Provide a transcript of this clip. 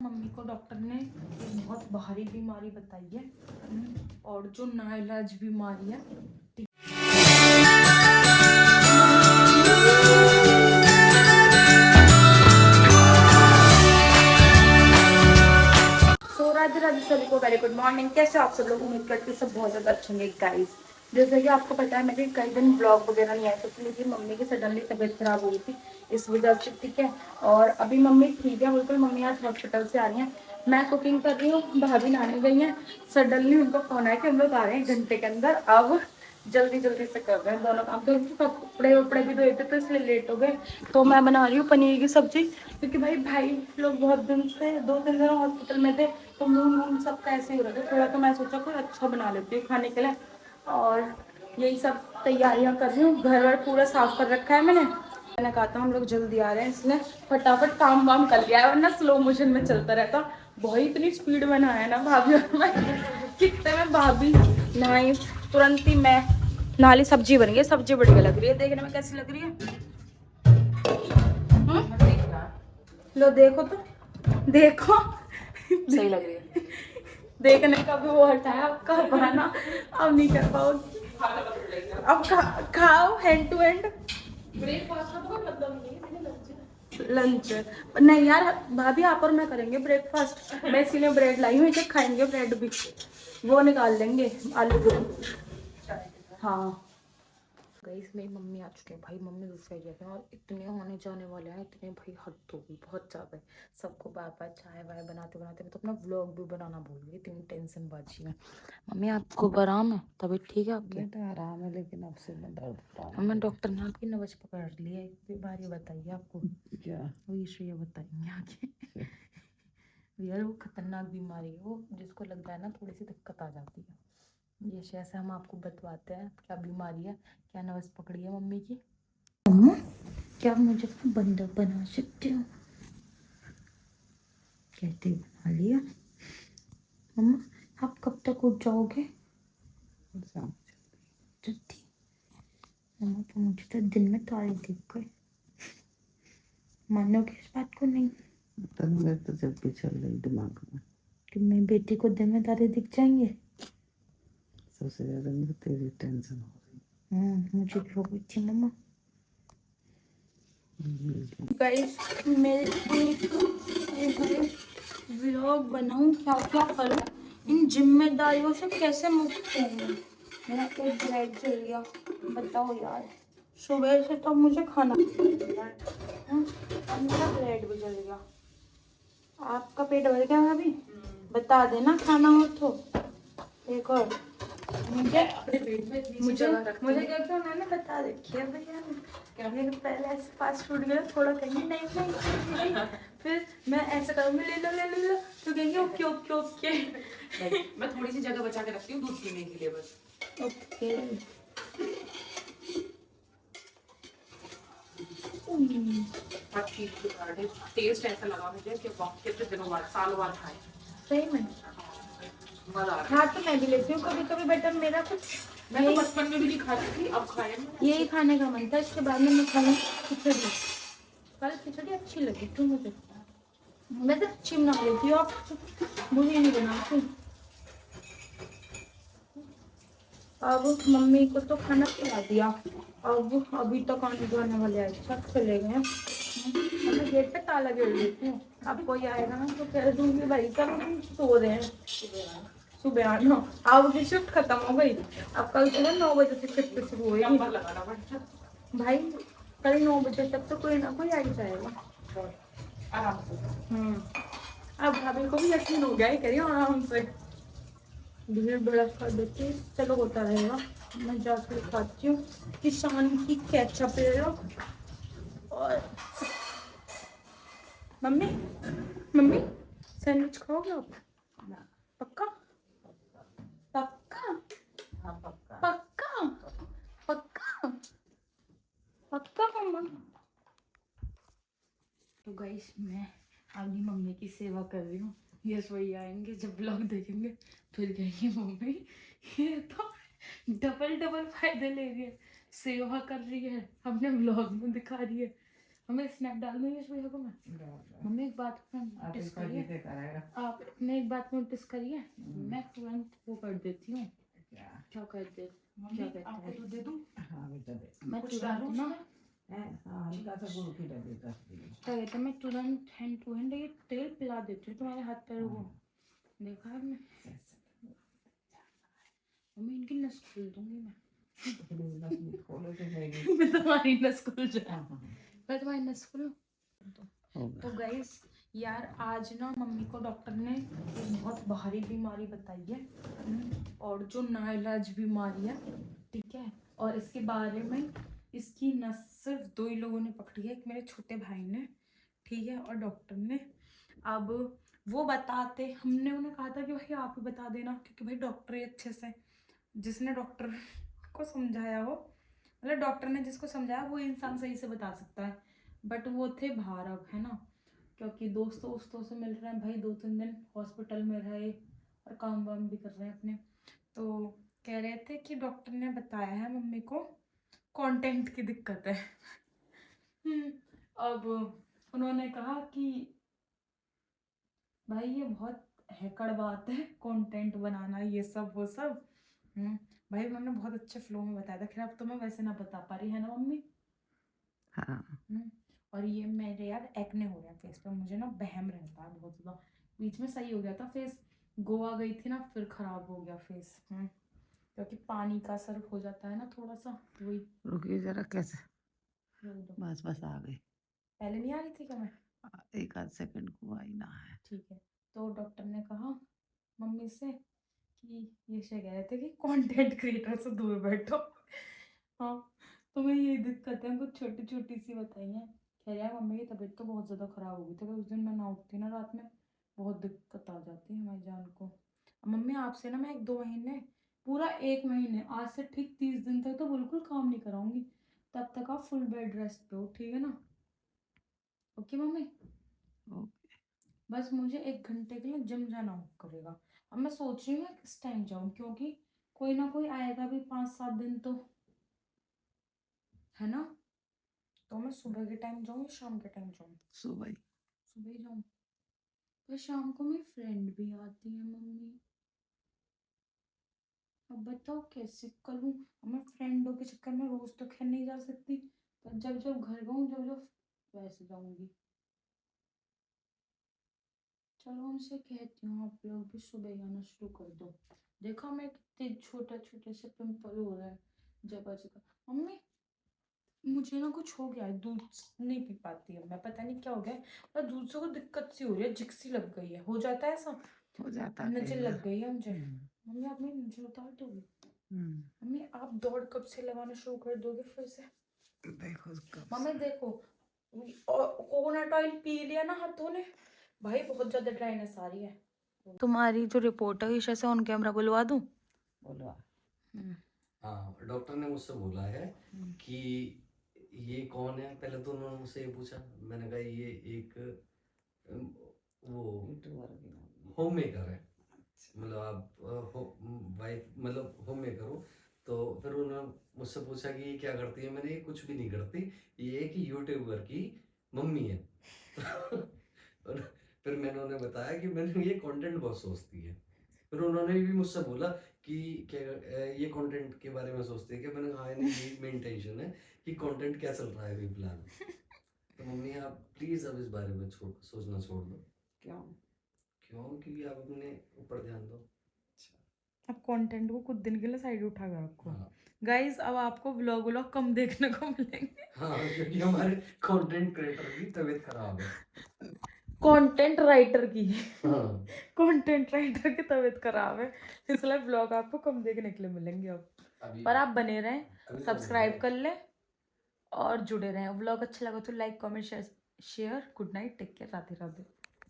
Mummy को doctor ने एक बहुत भारी बीमारी बताई है और जो नाइलाज बीमारी है। सो राधे राधे सभी को वेरी गुड मॉर्निंग। कैसे आप सब लोग? उम्मीद करते सब बहुत ज़्यादा अच्छे होंगे गाइस। जैसे कि आपको पता है मेरे कई दिन ब्लॉग वगैरह नहीं आया क्योंकि मेरी मम्मी की सडनली तबीयत खराब हो गई थी, इस वजह से। ठीक है, और अभी मम्मी ठीक है बिल्कुल। मम्मी आज हॉस्पिटल से आ रही है, मैं कुकिंग कर रही हूँ, भाभी नहाने गई हैं। सडनली उनको फोन आया कि हम लोग आ रहे हैं घंटे के अंदर, अब जल्दी जल्दी से कर रहे हैं दोनों काम। तो कपड़े वपड़े भी धोए थे तो इसलिए लेट हो गए। तो मैं बना रही हूँ पनीर की सब्जी क्योंकि भाई लोग बहुत दिन से 2-3 दिन हॉस्पिटल में थे तो मुंह सब कैसे हो रहे थे थोड़ा, तो मैं सोचा कोई अच्छा बना लेती हूँ खाने के लिए। और यही सब तैयारियां कर रही हूँ। घर वर पूरा साफ कर रखा है मैंने कहा था हम लोग जल्दी आ रहे हैं इसलिए फटाफट काम वाम कर लिया है, वरना स्लो मोशन में चलता रहता। भाई इतनी स्पीड में नहाया ना भाभी और मैं, कितने में भाभी नहाई तुरंत ही मैं नहा ली। सब्जी बन गई, सब्जी बढ़िया लग रही है, देखने में कैसी लग रही है? लो देखो तो, देखो सही लग रही है। देखने का भी वो हटाया, आपका बहाना अब नहीं कर पाओगे। अब खाओ हैंड टू हैंड। ब्रेकफास्ट का तो मतलब नहीं, लंच नहीं यार, भाभी आप और मैं करेंगे ब्रेकफास्ट। मैं इसीलिए ब्रेड लाई हूँ, जब खाएंगे ब्रेड भी वो निकाल लेंगे आलू को। हाँ गाइस मेरी मम्मी आ चुके हैं। भाई मम्मी दूसरे जगह हैं और इतने आने जाने वाले हैं, इतने भाई हद हो गई, बहुत ज़्यादा है। सबको बार बार चाय वाय बनाते बनाते मैं तो अपना व्लॉग भी बनाना भूल गई, इतनी टेंशन बाजी में। मम्मी आपको आराम है? तबीयत ठीक है आपकी? बेटा आराम है लेकिन अब से में दर्द होता है। हमें डॉक्टर ने आपकी नब्ज पकड़ ली है, एक बीमारी बताइए आपको। क्या? वो ये बताएंगे आगे। यार वो खतरनाक बीमारी है वो, जिसको लग जाए ना थोड़ी सी दिक्कत आ जाती है। ये जैसे हम आपको बतवाते हैं क्या बीमारी है, क्या नब्ज पकड़ी है मम्मी की। मम्मा क्या मुझे बंदर बना सकते हो? कहते बना लिया। मम्मा आप कब तक उठ जाओगे? जल्दी। मम्मा तो मुझे तो दिन में तारे दिख गए। मानोगे इस बात को? नहीं तन में तो जब भी चल रही दिमाग में कि मेरी बेटी को दिन में तारे दिख जाएंगे। सबसे ज्यादा मुझे तेरी टेंशन हो मुझे भी हो गई थी मम्मा। रही। गाइस मेरे व्लॉग बनाऊं, क्या क्या करूं, इन जिम्मेदारियों से कैसे मुक्त हूँ। मेरा एक ब्रेड जल गया, बताओ यार। सुबह से तो मुझे खाना और मेरा ब्रेड भी जल गया। आपका पेट भर गया भाभी? बता देना खाना हो तो। एक और मुझे मुझे क्या क्या मैंने बता रखी है भैया। क्या पहले ऐसे फास्ट फूड गया थोड़ा कहेंगे नहीं नहीं नहीं, फिर मैं ऐसा करूँगी ले लो ले लो ले लो, तो कहेंगे ओके ओके ओके। मैं थोड़ी सी जगह बचा के रखती हूँ दूध पीने के लिए बस। ओके हर चीज की टेस्ट ऐसा लगा मुझे कि वाह कितने दिनों बाद सालों बाद खाए। सही में मजा आ रहा हाँ तो मैं भी लेती हूँ कभी कभी, बेटर मेरा कुछ है। मैं तो बचपन में भी नहीं खाती थी, अब खाया मैंने। यही खाने का मन था। इसके बाद में मैं खाना खिचड़ी, कल खिचड़ी अच्छी लगी थी मुझे। मैं तो अच्छी बना लेती हूँ, आप मुझे नहीं बनाती। अब मम्मी को तो खाना खिला दिया, अब अभी तक आने जाने वाले हैं, सब चले गए हैं। मैं गेट पे ताला गिर देती हूँ, अब कोई आएगा ना तो कह दूंगी भाई कल हम सो रहे हैं, सुबह आना। अब की शिफ्ट खत्म हो गई, अब कल सुबह 9 बजे से शिफ्ट शुरू होगी। लगाना पड़ता भाई कल 9 बजे तक तो कोई ना कोई आ ही जाएगा आराम से। अब भाभी को भी यकीन हो गया है, करिए आराम से भीड़ भड़का देती, चलो होता रहेगा। मैं जाकर खाती हूँ किसान की केचप ले लो। और मम्मी मम्मी सैंडविच खाओगे आप? पक्का पक्का हाँ पक्का। पक्का पक्का पक्का मम्मा। तो गाइस मैं अपनी मम्मी की सेवा कर रही हूँ। यस वही आएंगे जब ब्लॉग देखेंगे फिर कहेंगे मम्मी ये तो डबल डबल फायदे ले रही है, सेवा कर रही है, अपने ब्लॉग में दिखा रही है। मम्मी स्नैप डाल दूंगी इस भैया को मैं। मम्मी एक बात में नोटिस करिए, आपने एक बात नोटिस करिए, मैं तुरंत वो कर देती हूँ। क्या कर दे, क्या कहते हैं, तो दे दूं? हाँ बेटा दे। मैं कुछ तुरंत डालूं ना हाँ हल्का सा गुड़ की डब्बी कर दी। क्या कहते हैं, मैं तुरंत हैंड टू हैंड ये तेल पिला देती हूँ तुम्हारे हाथ पैर को। देखा है मैं, मम्मी इनकी नस खोल दूंगी मैं। खोलो तो जाएगी। मैं तुम्हारी नस खोल जाऊँ, मैं तुम्हारी नस खोलूँ। होगा। तो गाइस यार आज ना मम्मी को डॉक्टर ने एक बहुत भारी बीमारी बताई है, और जो नाइलाज बीमारी है, ठीक है। और इसके बारे में इसकी नस सिर्फ 2 ही लोगों ने पकड़ी है, एक मेरे छोटे भाई ने, ठीक है, और डॉक्टर ने। अब वो बताते, हमने उन्हें कहा था कि भाई आप ही बता देना, क्योंकि भाई डॉक्टर ही अच्छे से, जिसने डॉक्टर को समझाया हो, मतलब डॉक्टर ने जिसको समझाया वो इंसान सही से बता सकता है। बट वो थे बाहर अब, है ना, क्योंकि दोस्तों से मिल रहे हैं भाई, 2-3 दिन हॉस्पिटल में रहे और काम वाम भी कर रहे हैं अपने। तो कह रहे थे कि डॉक्टर ने बताया है मम्मी को कंटेंट की दिक्कत है। अब उन्होंने कहा कि भाई ये बहुत हैकड़ बात है कंटेंट बनाना, ये सब वो सब। भाई उन्होंने बहुत अच्छे फ्लो में बताया था, खैर अब तो मैं वैसे ना बता पा रही, है ना मम्मी। हाँ और ये मेरे यार एक्ने हो रहे हैं फेस पे, मुझे ना बहम रहता है बहुत ज़्यादा। बीच में सही हो गया था फेस, गोवा गई थी ना, फिर खराब हो गया फेस। क्योंकि पानी का असर हो जाता है ना थोड़ा सा, वही। रुकिए जरा कैसे। रोक दो। बस आ गई। पहले नहीं आ रही थी क्या मैं? एक आध सेकंड को आई ना है। ठीक है। तो डॉक्टर ने कहा मम्मी से कि ये से कह रहे थे कि कंटेंट क्रिएटर से दूर बैठो। हाँ, तुम्हें ये दिक्कत है, कुछ छोटी छोटी सी बताई है। खैर यार मम्मी की तबीयत तो बहुत ज़्यादा ख़राब हो गई थी, अगर उस दिन मैं ना उठती ना रात में, बहुत दिक्कत आ जाती है हमारी जान को। अब मम्मी आपसे ना मैं 1-2 महीने, पूरा 1 महीने, आज से ठीक 30 दिन तक तो बिल्कुल काम नहीं कराऊंगी। तब तक आप फुल बेड रेस्ट पे हो, ठीक है ना? Okay mummy. ओके। बस मुझे 1 घंटे के लिए जिम जाना करेगा। अब मैं सोच रही हूँ मैं किस टाइम जाऊँ, क्योंकि कोई ना कोई आएगा भी 5-7 दिन तो, है ना। तो मैं सुबह के टाइम जाऊँ या शाम के टाइम जाऊँ? सुबह ही। सुबह ही जाऊँ। पर शाम को मेरी फ्रेंड भी आती है मम्मी, अब बताओ कैसे करूँ। अब मैं फ्रेंडों के चक्कर में रोज तो खैर नहीं जा सकती, पर जब जब घर जाऊँ, जब जब वैसे जाऊंगी। चलो उनसे कहती हूँ आप लोग भी सुबह जाना शुरू कर दो। देखो मैं कितने छोटे छोटे से पिंपल हो रहे हैं जगह जगह। मम्मी मुझे ना कुछ हो गया है, दूध नहीं पी पाती है मैं, पता नहीं क्या हो गया है, और दूध से को दिक्कत सी हो रही है, जिक्सी लग गई है, हो जाता है ऐसा, हो जाता है नजर कई लग बार। गई है मुझे। मम्मी आप मेरी नजर उतार दोगी? हम्म। मम्मी आप दौड़ कब से लगाना शुरू कर दोगे फिर से? देखो कब मम्मी से। देखो, कोकोनट ऑयल पी लिया ना हाथों ने, भाई बहुत ज्यादा ड्राइनेस आ रही है। तुम्हारी जो रिपोर्ट है ईशा से ऑन कैमरा बुलवा दूं? बोलो। हाँ, डॉक्टर ने मुझसे बोला है कि ये कौन है। पहले तो उन्होंने मुझसे ये पूछा, मैंने कहा ये एक वो यूट्यूबर की नाम। होम मेकर है, मतलब आप वाइफ मतलब होम मेकर हो। तो फिर उन्होंने मुझसे पूछा कि ये क्या करती है। मैंने ये कुछ भी नहीं करती, ये एक यूट्यूबर की मम्मी है। और फिर मैंने उन्हें बताया कि मैंने ये कंटेंट बहुत सोचती है। फिर उन्होंने भी मुझसे बोला कि क्या ये कंटेंट के बारे में सोचते हैं कि, मैंने कहा हाँ नहीं यही मेन टेंशन है कि कंटेंट क्या चल रहा है अभी फिलहाल। तो मम्मी आप प्लीज अब इस बारे में सोचना छोड़ दो। क्यों? क्यों? क्योंकि आप अपने ऊपर ध्यान दो। अब कंटेंट को कुछ दिन के लिए साइड उठा कर रखो। हाँ गाइस अब आपको व्लॉग व्लॉग कम देखने को मिलेंगे। हाँ, क्योंकि हमारे कंटेंट क्रिएटर की तबीयत खराब है। कंटेंट राइटर की हाँ कंटेंट राइटर की तबीयत खराब है, इसलिए व्लॉग आपको कम देखने के लिए मिलेंगे अब। अभी पर आप बने रहें, अभी तो सब्सक्राइब नहीं कर लें और जुड़े रहें। व्लॉग अच्छा लगा तो like comment share. Good night, take care, Radhe Radhe.